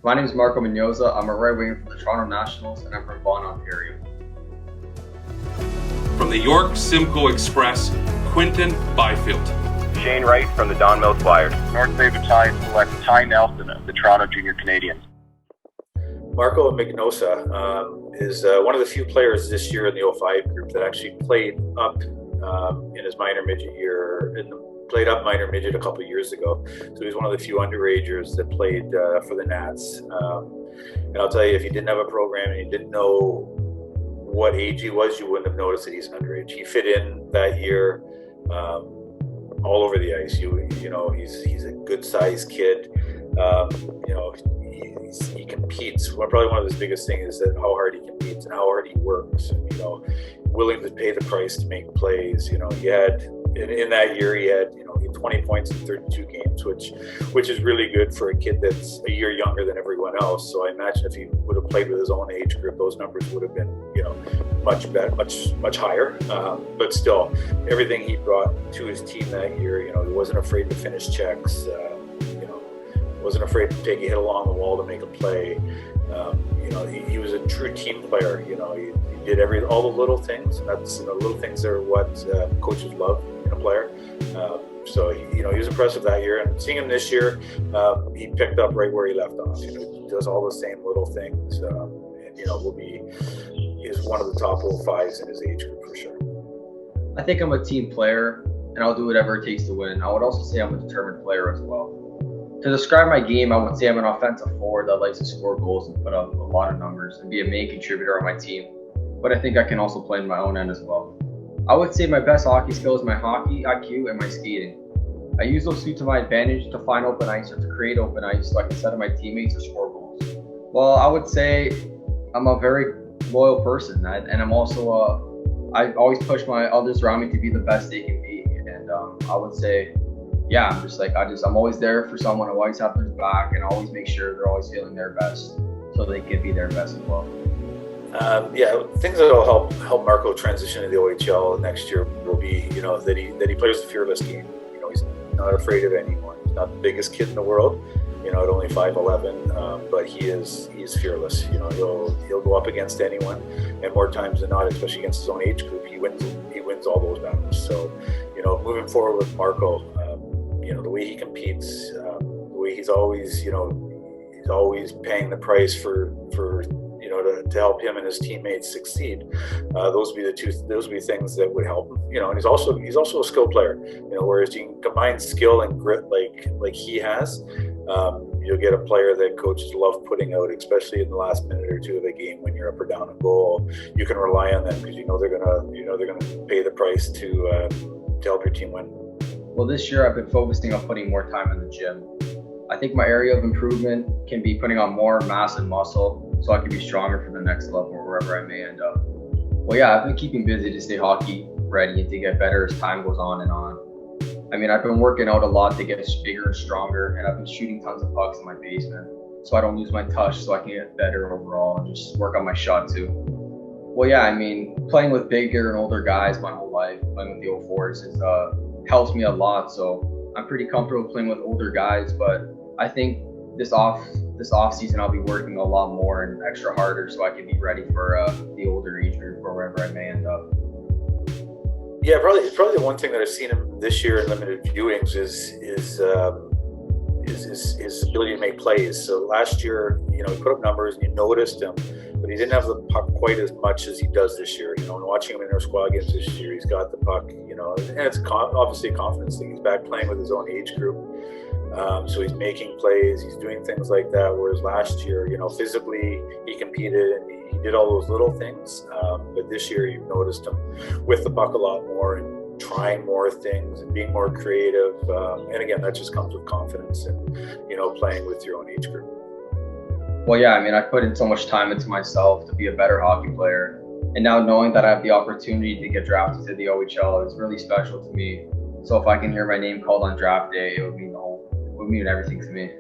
My name is Marco Mignosa. I'm a right winger for the Toronto Nationals, and I'm from Vaughan, Ontario. From the York Simcoe Express, Quinton Byfield. Shane Wright from the Don Mills Flyers. North Bay Battalion select Ty Nelson of the Toronto Junior Canadians. Marco Mignosa is one of the few players this year in the 05 group that actually played up in his minor midget year, played up minor midget a couple of years ago. So he's one of the few underagers that played for the Nats. And I'll tell you, if you didn't have a program and you didn't know what age he was, you wouldn't have noticed that he's an underage. He fit in that year all over the ice. You know, he's a good sized kid. You know, he competes. Well, probably one of his biggest things is that how hard he competes and how hard he works, and you know, willing to pay the price to make plays. You know, he had in that year he had 20 points in 32 games, which is really good for a kid that's a year younger than everyone else. So I imagine if he would have played with his own age group, those numbers would have been much better, much higher. But still, everything he brought to his team that year, he wasn't afraid to finish checks. Wasn't afraid to take a hit along the wall to make a play. He was a true team player. He did all the little things, and that's little things are what coaches love in a player. So he was impressive that year, and seeing him this year, he picked up right where he left off. He does all the same little things, is one of the top 05s in his age group for sure. I think I'm a team player, and I'll do whatever it takes to win. I would also say I'm a determined player as well. To describe my game, I would say I'm an offensive forward that likes to score goals and put up a lot of numbers and be a main contributor on my team. But I think I can also play in my own end as well. I would say my best hockey skill is my hockey IQ and my skating. I use those two to my advantage to find open ice or to create open ice so I can set up my teammates or score goals. Well, I would say I'm a very loyal person, and I'm also I always push my others around me to be the best they can be. And I would say, yeah, I'm always there for someone. I always have their back, and I always make sure they're always feeling their best, so they can be their best as well. Things that will help Marco transition to the OHL next year will be, that he plays the fearless game. He's not afraid of anyone. He's not the biggest kid in the world, at only 5'11", but he's fearless. He'll go up against anyone, and more times than not, especially against his own age group, he wins all those battles. So, moving forward with Marco, the way he competes, the way he's always paying the price for to help him and his teammates succeed. Those would be things that would help him. And he's also a skill player. Whereas you can combine skill and grit like he has, you'll get a player that coaches love putting out, especially in the last minute or two of a game when you're up or down a goal. You can rely on them because they're gonna pay the price to help your team win. Well, this year I've been focusing on putting more time in the gym. I think my area of improvement can be putting on more mass and muscle so I can be stronger for the next level wherever I may end up. Well, yeah, I've been keeping busy to stay hockey ready and to get better as time goes on and on. I mean, I've been working out a lot to get bigger and stronger, and I've been shooting tons of pucks in my basement so I don't lose my touch, so I can get better overall and just work on my shot too. Well, yeah, I mean, playing with bigger and older guys my whole life, playing with the 04s helps me a lot, so I'm pretty comfortable playing with older guys, but I think this off season I'll be working a lot more and extra harder so I can be ready for the older age group or wherever I may end up. Yeah, probably the one thing that I've seen him this year in limited viewings is his ability to make plays. So last year, he put up numbers and you noticed him, but he didn't have the puck quite as much as he does this year. And watching him in our squad games this year, he's got the puck. And it's obviously a confidence thing. He's back playing with his own age group. So he's making plays, he's doing things like that. Whereas last year, physically he competed and he did all those little things. But this year you've noticed him with the puck a lot more and trying more things and being more creative. And again, that just comes with confidence and, playing with your own age group. Well, yeah, I mean, I put in so much time into myself to be a better hockey player. And now knowing that I have the opportunity to get drafted to the OHL is really special to me. So if I can hear my name called on draft day, it would mean everything to me.